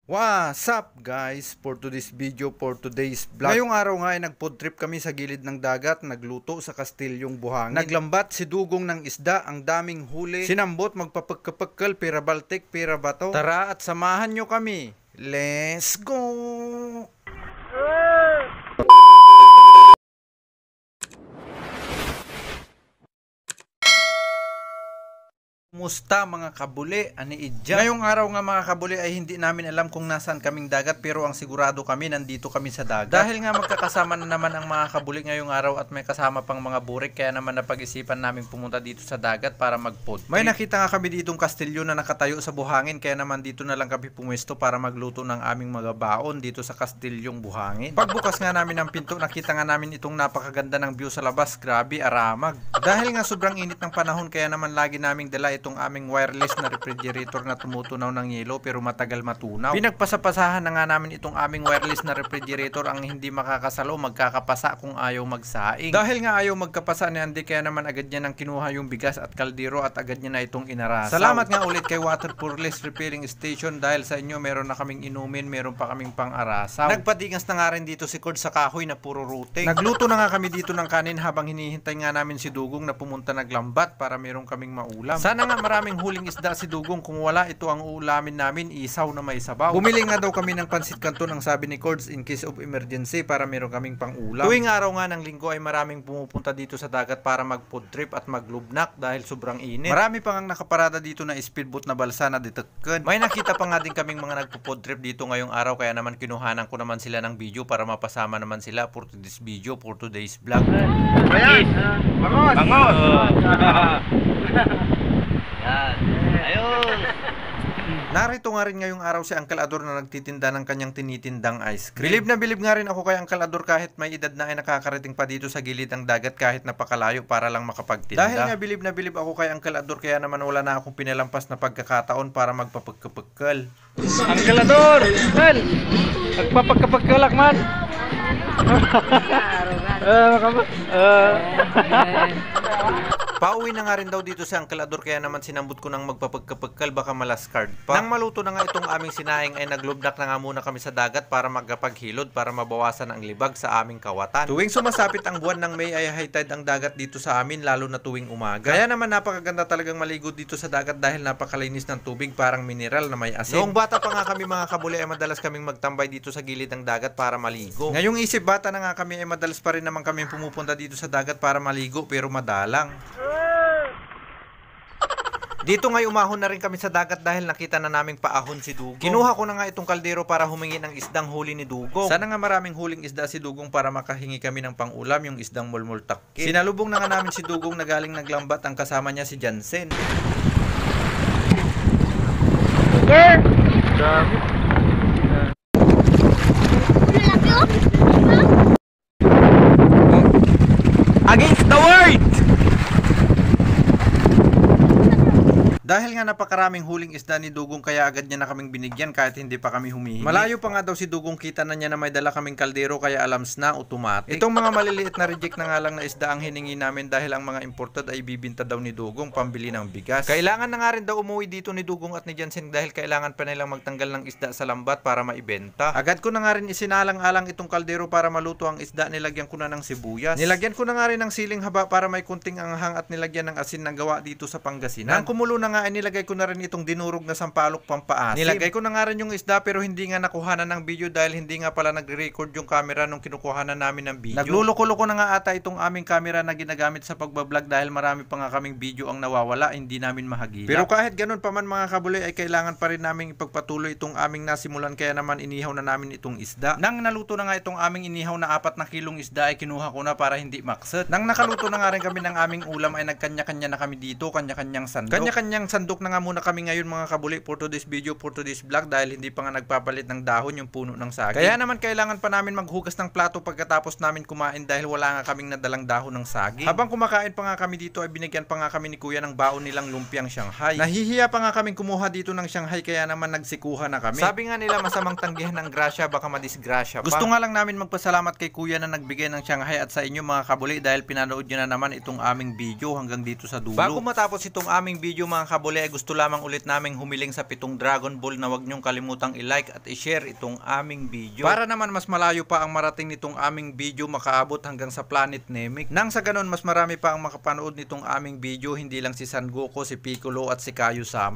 What's up guys? For today's video, for today's vlog. Ngayong araw nga ay nag-food trip kami sa gilid ng dagat, nagluto sa Kastilyong Buhangin. Naglambat si Dugong ng isda, ang daming huli. Sinambot, magpapagkapagkal, pira baltik, pira bato. Tara at samahan nyo kami. Let's go! Kumusta mga kabuli? Ani idya? Ngayong araw nga mga kabuli ay hindi namin alam kung nasaan kaming dagat, pero ang sigurado kami nandito kami sa dagat. Dahil nga magkakasama na naman ang mga kabuli ngayong araw at may kasama pang mga burik, kaya naman napag-isipan namin pumunta dito sa dagat para mag-food trip. May nakita nga kami ditong kastilyo na nakatayo sa buhangin, kaya naman dito na lang kami pumwesto para magluto ng aming mga baon dito sa Kastilyong Buhangin. Pagbukas nga namin ng pinto, nakita nga namin itong napakaganda ng view sa labas. Grabe, aramag. Dahil nga sobrang init ng panahon, kaya naman lagi naming dala itong aming wireless na refrigerator na tumutunaw ng yelo pero matagal matunaw. Pinagpasapasahan na nga namin itong aming wireless na refrigerator. Ang hindi makakasalo, magkakapasa kung ayaw magsaing. Dahil nga ayaw magkapasa ni Andy, kaya naman agad niya nang kinuha yung bigas at kaldero at agad niya na itong inarasaw. Salamat nga ulit kay Waterfurless Refilling Station, dahil sa inyo meron na kaming inumin, meron pa kaming pang-arasaw. Nagpadingas na nga rin dito si Cord sa kahoy na puro ruteng. Nagluto na nga kami dito ng kanin habang hinihintay nga namin si Dugong na pumunta naglambat para meron kaming maulam. Sana nga maraming huling isda si Dugong, kung wala ito ang uulamin namin, isaw na may sabaw. Bumili nga daw kami ng pansit canton, ang sabi ni Cords, in case of emergency, para meron kaming pang-ulam. Tuwing araw nga ng linggo ay maraming pumupunta dito sa dagat para mag-food trip at maglubnak dahil sobrang init. Marami pang ang nakaparada dito na speedboat na balsa na ditekken. May nakita pa nga din kaming mga nagpo-food trip dito ngayong araw, kaya naman kinuhanan ko naman sila ng video para mapasama naman sila for today's video, for today's vlog. Ayan! Bangos! Bangos! Yan! Ayun! Narito nga rin ngayong araw si Uncle Ador na nagtitinda ng kanyang tinitindang ice cream. Bilib na bilib nga rin ako kay Uncle Ador, kahit may edad na ay nakakarating pa dito sa gilid ng dagat kahit napakalayo para lang makapagtinda. Dahil nga bilib na bilib ako kay Uncle Ador, kaya naman wala na akong pinalampas na pagkakataon para magpapagkapagkal. Uncle Ador! Hal! Nagpapagkapagkalak man! Pauwi na nga rin daw dito si Uncle Ador, kaya naman sinambot ko ng magpapagkapagkal, baka malaskard pa. Nang maluto na nga itong aming sinaing ay naglubnak na nga muna kami sa dagat para magkapaghilod para mabawasan ang libag sa aming kawatan. Tuwing sumasapit ang buwan ng May ay high tide ang dagat dito sa amin, lalo na tuwing umaga. Kaya naman napakaganda talagang maligo dito sa dagat dahil napakalinis ng tubig, parang mineral na may asin. Noong bata pa nga kami mga kabuli ay madalas kaming magtambay dito sa gilid ng dagat para maligo. Ngayong isip bata na nga kami ay madalas pa rin naman kami pumupunta dito sa dagat para maligo, pero madalang. Dito ngay umahon na rin kami sa dagat dahil nakita na naming paahon si Dugong. Kinuha ko na nga itong kaldero para humingi ng isdang huli ni Dugong. Sana nga maraming huling isda si Dugong para makahingi kami ng pang-ulam, yung isdang mulmultakkin. Sinalubong na nga namin si Dugong na galing naglambat, ang kasama niya si Jansen. Against the world! Dahil nga napakaraming huling isda ni Dugong, kaya agad niya na kaming binigyan kahit hindi pa kami humihingi. Malayo pa nga daw si Dugong, kita na niya na may dala kaming kaldero, kaya alams na automatic. Itong mga maliliit na reject na nga lang na isda ang hiningi namin dahil ang mga imported ay bibinta daw ni Dugong pambili ng bigas. Kailangan na nga rin daw umuwi dito ni Dugong at ni Jansen dahil kailangan pa nilang magtanggal ng isda sa lambat para maibenta. Agad ko na nga rin isinalang-alang itong kaldero para maluto ang isda. Nilagyan ko na ng sibuyas. Nilagyan ko na nga rin ng siling haba para may kunting anghang at nilagyan ng asin na gawa dito sa Pangasinan. Nang kumulo na nga ay nilagay ko na rin itong dinurog na sampalok pampaasim. Nilagay ko na nga rin yung isda, pero hindi nga nakuhanan ng video dahil hindi nga pala nagre-record yung camera nung kinukuhanan namin ng video. Nagluloko-loko na nga ata itong aming camera na ginagamit sa pagbablog dahil marami pa nga kaming video ang nawawala, hindi namin mahagilap. Pero kahit ganun pa man mga kabuli ay kailangan pa rin namin ipagpatuloy itong aming nasimulan, kaya naman inihaw na namin itong isda. Nang naluto na nga itong aming inihaw na 4 na kilong isda ay kinuha ko na para hindi maksat. Nang nakaluto na nga rin kami ng aming ulam ay nagkanya-kanya na kami dito, kanya-kanyang sandok. Kanya-kanyang sandok na nga muna kami ngayon mga kabuli for today's video, for today's vlog, dahil hindi pa nga nagpapalit ng dahon yung puno ng saging. Kaya naman kailangan pa namin maghugas ng plato pagkatapos namin kumain dahil wala nga kaming nadalang dahon ng saging. Habang kumakain pa nga kami dito ay binigyan pa nga kami ni kuya ng baon nilang lumpiang Shanghai. Nahihiya pa nga kaming kumuha dito ng Shanghai, kaya naman nagsikuha na kami. Sabi nga nila masamang tanggihan ng grasya, baka madisgrasya pa. Gusto nga lang namin magpasalamat kay kuya na nagbigay ng Shanghai at sa inyo mga kabuli dahil pinanood nyo na naman itong aming video hanggang dito sa dulo. Bago matapos itong aming video mga kabuli ay gusto lamang ulit naming humiling sa 7 Dragon Ball na wag nyong kalimutang i-like at i-share itong aming video. Para naman mas malayo pa ang marating nitong aming video, makaabot hanggang sa Planet Namek. Nang sa ganun mas marami pa ang makapanood nitong aming video, hindi lang si San Goku, si Piccolo at si Kaio Sama.